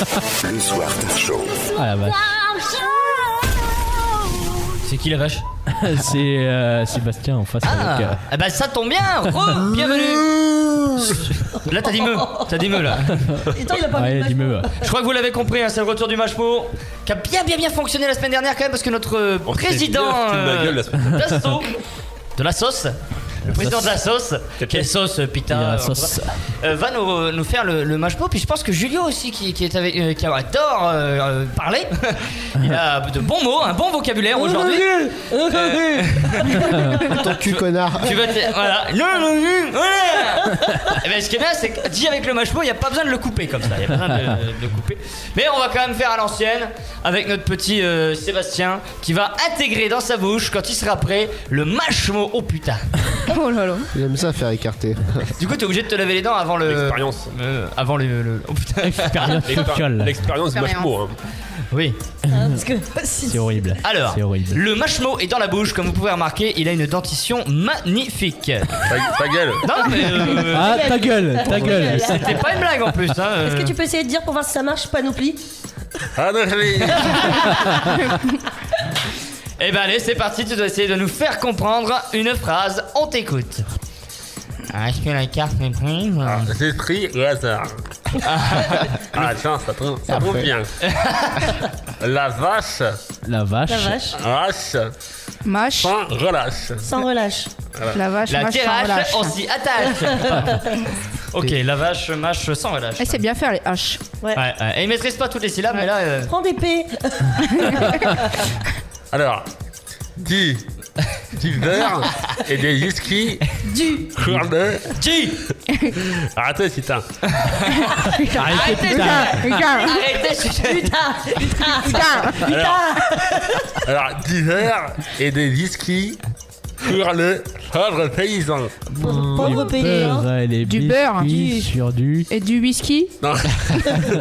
Le Soir Show. Ah la vache. C'est qui la vache? C'est Sébastien en face avec. Ah bah ça tombe bien. Bienvenue. Là t'as dit me là. Et toi, il a pas Ouais, dis-moi. Je crois que vous l'avez compris, hein, c'est le retour du Mashmo qui a bien fonctionné la semaine dernière quand même parce que notre président d'Asso, de la sauce, le président de la sauce, quelle sauce putain, La sauce. va nous faire le Mashmo. Puis je pense que Julio aussi qui est avec, qui adore parler. Il a de bons mots, un bon vocabulaire aujourd'hui. Ton cul, connard. Tu vas te... Voilà. Et ben, ce qui est bien, c'est que dit avec le Mashmo, il n'y a pas besoin de le couper comme ça. Il n'y a pas besoin de le couper. Mais on va quand même faire à l'ancienne avec notre petit Sébastien qui va intégrer dans sa bouche, quand il sera prêt, le Mashmo. Oh putain. Oh là là. J'aime ça faire écarter. Du coup, t'es obligé de te laver les dents avant le. L'expérience. Avant le. Oh putain. L'expérience du Mashmo. Hein. Oui. Parce que si C'est horrible. Alors, C'est horrible. le Mashmo est dans la bouche, comme vous pouvez remarquer, il a une dentition magnifique. Ta gueule. Non, mais. Ah, ta gueule. C'était pas une blague en plus. Hein, Est-ce que tu peux essayer de dire pour voir si ça marche, panoplie? Ah non, Eh ben allez, c'est parti, tu dois essayer de nous faire comprendre une phrase, on t'écoute. Est-ce que la carte est prise? j'ai pris le hasard. Ah tiens, ça tombe bien. La vache La vache. La vache. hache Mâche. sans relâche. Sans relâche. La vache La mâche sans terrasse, relâche. on s'y attache. Ok, la vache mâche sans relâche. Eh, c'est bien faire les haches. Ouais. Ouais, et il maîtrise pas toutes les syllabes, mais là. Prends des P. Alors, du beurre et des whisky Du. sur le... G. Arrêtez, putain. Arrêtez, Putain. Arrêtez, Alors, du beurre et des whisky sur le pauvre paysan. Pauvre paysan. Beurre et les Du biscuits beurre. sur du. Et du whisky. Non,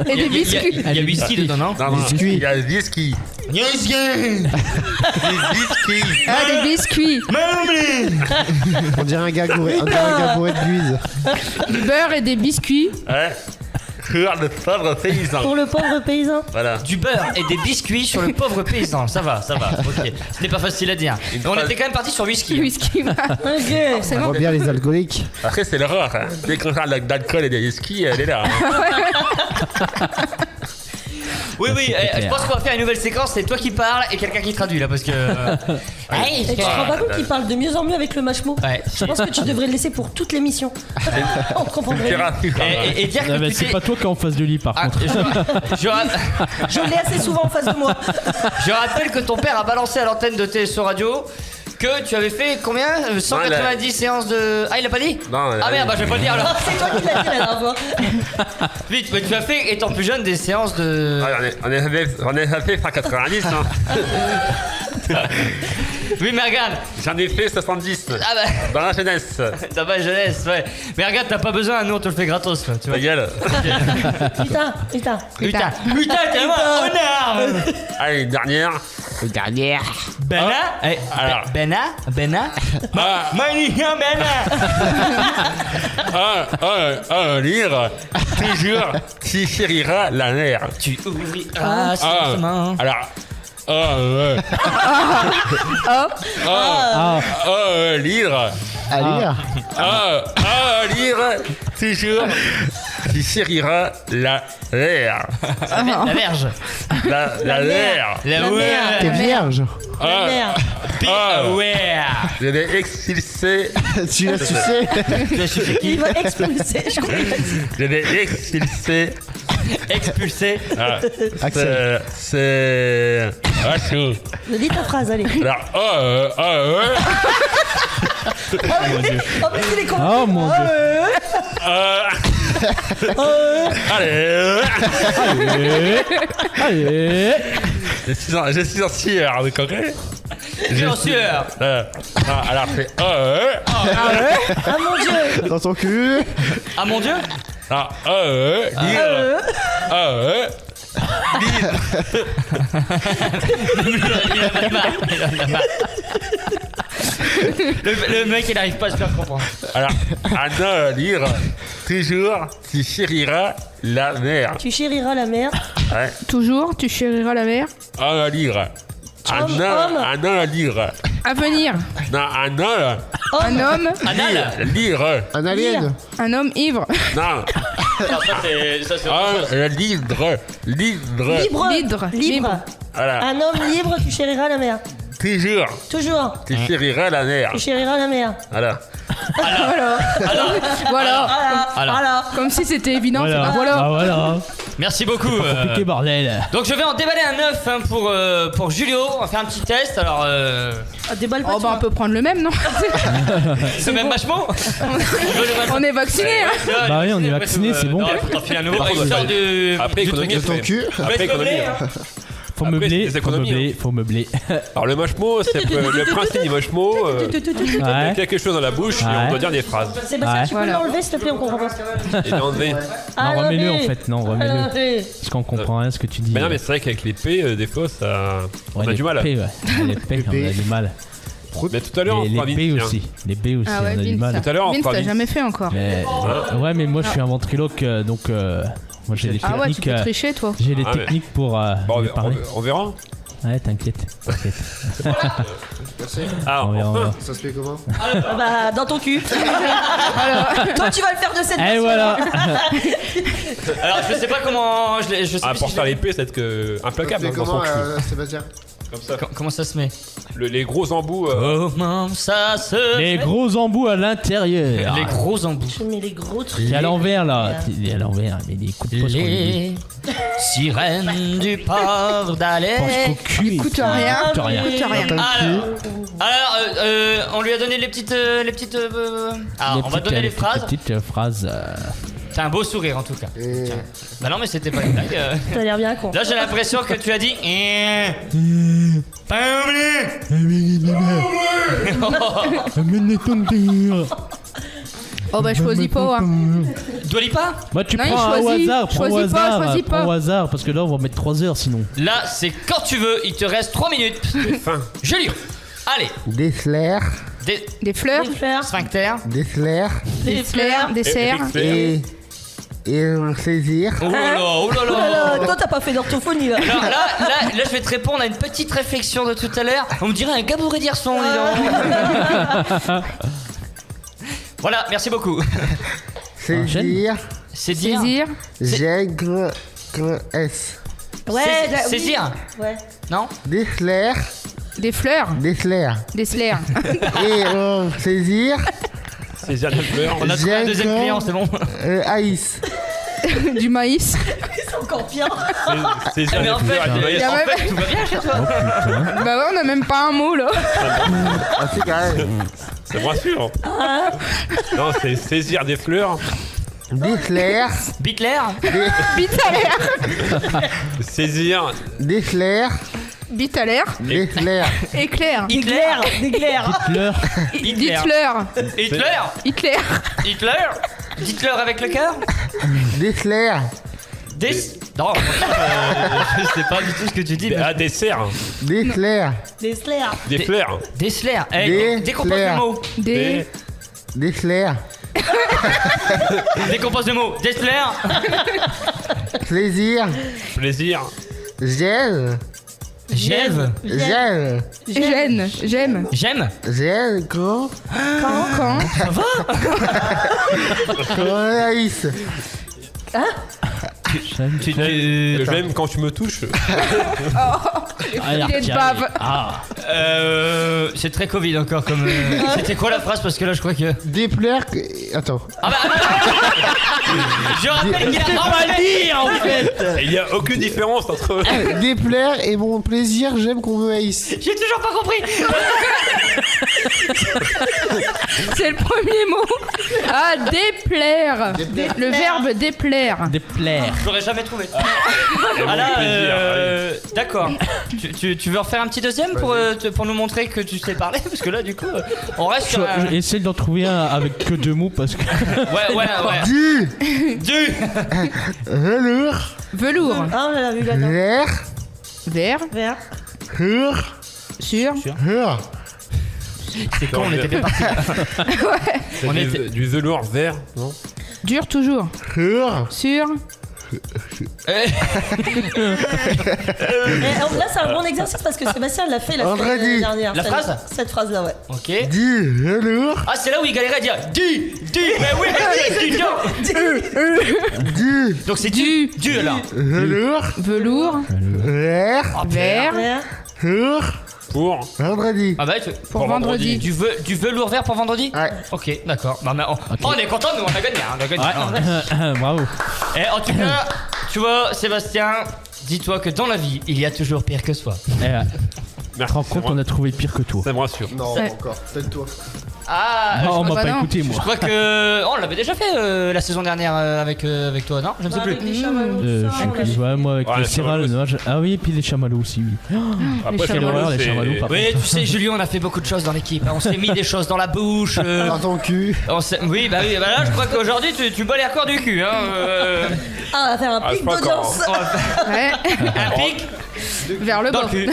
Et des biscuits. Il y a whisky dedans, non? non, Biscuit. il y a whisky. Whisky. Des whisky. Ah, des biscuits. On dirait un gars bourré de buise. Du beurre et des biscuits. Ouais. Sur le pauvre paysan. Pour le pauvre paysan. Voilà. Du beurre et des biscuits sur le pauvre paysan. Ça va. Ok. Ce n'est pas facile à dire. Mais on était quand même parti sur whisky. Whisky. Ok. On voit bien les alcooliques. Après, c'est l'horreur. Hein. Dès qu'on parle d'alcool et de whisky, elle est là. Oui, je pense qu'on va faire une nouvelle séquence. C'est toi qui parles et quelqu'un qui traduit là parce que. Hey, Et tu te rends pas compte qu'il parle de mieux en mieux avec le Mashmo? Ouais. Je pense que tu devrais le laisser pour toute l'émission. On comprendrait. Et dire Non, que mais tu c'est t'es- pas toi qui est en face de lui par Ah, contre. Je l'ai assez souvent en face de moi. je rappelle que ton père a balancé à l'antenne de TSO Radio que tu avais fait combien 190 séances de. Ah, il a pas dit? Non, Ah merde, bah je vais pas le dire alors. C'est toi qui l'as dit la dernière fois. Vite, mais tu as fait, étant plus jeune, des séances de. On est fait 190. Hein. Oui, mais regarde. J'en ai fait 70 Ah bah. dans la jeunesse. T'as pas jeunesse, ouais. Mais regarde, t'as pas besoin, nous on te le fait gratos, là, tu vois. Ta gueule. Putain. Putain, t'es un honneur. Allez, une dernière. Bena alors. Bena Magnifique Bena. Un livre, toujours, qui chérira la mer. Tu ouvriras sûrement. Alors, un livre, À lire. un livre, toujours, qui chérira la mer. La verge. La mer. La T'es ouais. vierge. La merde. Ouais. Je l'ai expulsé. Tu l'as sucé. Il va expulser, je crois. Je l'ai expulsé. Expulsé. Axel. C'est. Ah, chaud. Dis ta phrase, allez. Alors, En plus, il est con. Oh mon dieu. allez. Allez. Je suis en sueur, vous comprenez? Bien sûr. Alors, c'est. Ah mon dieu. Dans ton cul. Ah mon dieu. Livre. Il en a marre. Le mec, il arrive pas à se faire comprendre. Alors, un lire, toujours, tu chériras la mer. Tu chériras la mer. Ouais. Toujours, tu chériras la mer. Un lire. Homme. Un lire. À venir. Non, un Un homme. Anal. lire. Un alien. Un homme ivre. Non, Alors, ça, c'est un livre. Libre. Libre. Libre. Voilà. Un homme libre, tu chériras la mer. Toujours, Toujours. tu chériras la mer. Tu chériras la mer. Voilà. Voilà. Voilà. Comme si c'était évident. Voilà. Voilà. Ah, voilà. Merci beaucoup. Compliqué, bordel. Donc je vais en déballer un œuf hein, pour Julio. On va faire un petit test. Alors, Ah, déballe pas, Oh tu bah on vois. peut prendre le même, non? c'est même vachement. On est vacciné, hein. Bah oui, on est vacciné, c'est bon. Non, t'en files un nouveau. Par Il contre, sort du. après, du économie, truc. De ton cul. Après, économie. Faut Après, meubler, c'est des faut économies, meubler, faut meubler. Alors, le machmo, c'est le principe du machmo. Il y a Ouais. quelque chose dans la bouche et Ouais. on doit dire des phrases. Sébastien, Ouais. tu peux Voilà. l'enlever s'il te plaît, on comprend pas. Et l'enlever. Non, remets-le en fait, non, remets-le. Allez. Parce qu'on comprend rien ce que tu dis. Mais non, mais c'est vrai qu'avec les P, des fois, ça. On Ouais, a les du mal. P, ouais. Les P, on a du mal. Mais tout à l'heure, on Et fera les vite. B aussi. Les B aussi, Ah ouais, on a du mal. Tout à l'heure, on Vince, fera t'as vite. jamais fait encore. Mais, ouais, mais moi je suis un ventriloque, donc moi j'ai des Ah ouais, tu techniques. peux tricher, toi. J'ai les Ah, mais- techniques pour Bon, lui parler. on verra. Ouais, t'inquiète. Ah, On verra, on verra. Ça se fait comment? Ah bah, dans ton cul. Toi, tu vas le faire de cette Et façon. voilà. Alors je sais pas comment. Je sais Ah, plus pour si faire je- les P, c'est que Ça se implacable fait hein, dans son comment, cul. Sébastien? Comme ça. Comment ça se met? Les gros embouts. Comment ça se Les met gros embouts à l'intérieur. Les gros embouts. Je mets les gros trucs. Il est à l'envers là. Il est à l'envers, mais les coups de poche qu'on lui dit. Les sirènes du port Pense d'Alais. qu'au cul. Coûte rien. Coûte rien. Coûte rien. Alors, on lui a donné les petites. Alors, on va donner les phrases. Les petites phrases. T'as un beau sourire en tout cas. Et... Bah non, mais c'était pas une blague. T'as l'air bien con. Là, j'ai l'impression que tu as dit. Pas Amène les tondeurs. Oh bah choisis pas, hein. Dua Lipa. Bah tu Non, prends il au choisit. hasard, prends au Choisis pas, hasard, choisis pas. prends au hasard, parce que là on va mettre 3 heures sinon. Là, c'est quand tu veux. Il te reste 3 minutes. Fin. Julio. Allez. Dessler. Des fleurs, Des fleurs. Sphincter. Dessler. des fleurs, des cerfs. Et saisir. Oh là là, oh là Oh là là. là, toi, t'as pas fait d'orthophonie là. Alors là, je vais te répondre à une petite réflexion de tout à l'heure. On me dirait un gabouret d'Hirson, dis donc. Voilà, merci beaucoup. Saisir. C'est dire. Saisir, S. Ouais, C'est saisir. Ouais. Non. Dessler. des fleurs, Dessler. des slers. Et saisir. Saisir des fleurs. On a trouvé un deuxième Jacob. client, c'est bon. Aïs. Du maïs. C'est encore pire. Saisir Mais des en fait, fleurs. Il y a en même- fait, tout va bien chez toi. Bah ouais, on a même pas un mot là. Ah, c'est carré. Ça me rassure. Non, c'est saisir des fleurs. Dessler. Bitler. Bite à l'air. Saisir. Dessler. Bite à l'air. Dessler. Éclair. Hitler. D'éclair. Fleur. Hitler. Dites-leur. Hitler. Hitler. Hitler. Dites-leur avec le cœur. Dessler. Non, je sais pas du tout ce que tu dis. Mais... Ah, des cerfs. Dessler. Des slairs. Des fleurs. Dessler. Eh, Des décompose le fleurs. mot. Des. Dessler. Décompose le mot. Dessler. Plaisir. Plaisir. Gel. Gève. Gel. Gêne. J'aime. J'aime. Gel. Quand. Quand. Aïs. J'aime quand tu me touches. Il est de bave. Ah. C'est très Covid encore comme. C'était quoi la phrase parce que là je crois que. Dépler. Attends. Ah bah. Je rappelle qu'il a pas le dire en fait. Il n'y a aucune différence entre. Dépler et mon plaisir, j'aime qu'on me haïsse. J'ai toujours pas compris. C'est le premier mot. Ah, déplaire. Le verbe déplaire. Déplaire. J'aurais jamais trouvé. Ah là, d'accord. Tu veux refaire un petit deuxième pour nous montrer que tu sais parler parce que là du coup on reste sur un... Essaye d'en trouver un avec que 2 mots parce que. Ouais. Du. Velours. Velours. Ah, on l'a vu là. Vert. Vert. Vert. Hur. Sur. Hur. C'est con, on était bien parti. C'est On du, était- du velours vert, non? Dur toujours. Sûr. Eh, Là, c'est un bon exercice parce que Sébastien l'a fait la André semaine dit. dernière. La phrase Cette phrase-là, ouais. Ok. Dis velours. Ah, c'est là où il galérait à dire dis, mais oui, dis, non. Dis Donc c'est du alors. velours. Velours. Vert. Vert. Ouais. Pour Pour. vendredi. Ah bah, Pour vendredi. du velours vert pour vendredi. Ouais. Ok, d'accord. Bah, mais on est content, nous on a gagné. Hein, on a gagné. Bravo. Et en tout cas, tu vois, Sébastien, dis-toi que dans la vie, il y a toujours pire que soi. Tu Merci. te rends compte, on a trouvé pire que toi. Ça me rassure. Non, Ouais. encore. Peut-être-toi. Ah, on m'a bah pas non. écouté, je moi. crois que on l'avait déjà fait la saison dernière avec toi, non? Je ne sais plus. Avec des chamallows, Je ça, sais on plus. l'a- Ouais, moi avec Ah, les les céréales, chamallows, ah oui, et puis les chamallows aussi, oui. Après, chamallows. chamallows, Les c'est- chamallows, par Oui, tu sais, Julien, on a fait beaucoup de choses dans l'équipe. On s'est mis des choses dans la bouche. Dans ton cul. Oui, bah là, je crois qu'aujourd'hui, tu bats les records du cul. Hein, Ah, on va faire un Ah, pic c'est pas d'audience. on va faire Ouais. un pic Vers le dans bas. le cul.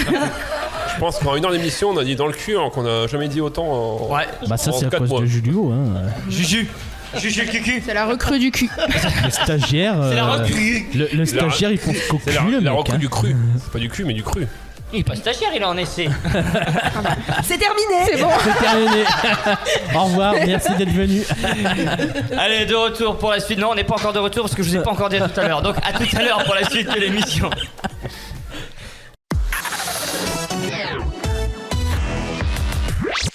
Je pense qu'en une heure d'émission, on a dit dans le cul, alors qu'on a jamais dit autant en. Ouais, Bah ça En c'est à 4 cause mois. de Julio, hein. Juju. Juju le cucu. C'est la recrue du cul. Le stagiaire. C'est la euh, recrue. le stagiaire il pense qu'au C'est cul, le la mec. recrue hein. du cru. C'est pas du cul, mais du cru. Il est pas stagiaire, il est en essai. C'est terminé. C'est bon. C'est terminé. Au revoir, merci d'être venu. Allez, de retour pour la suite. Non, on n'est pas encore de retour parce que je vous ai pas encore dit à tout à l'heure. Donc à tout à l'heure pour la suite de l'émission.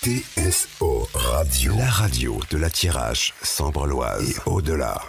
TSO Radio, la radio de la Tirage, Sambre-Loise et au-delà.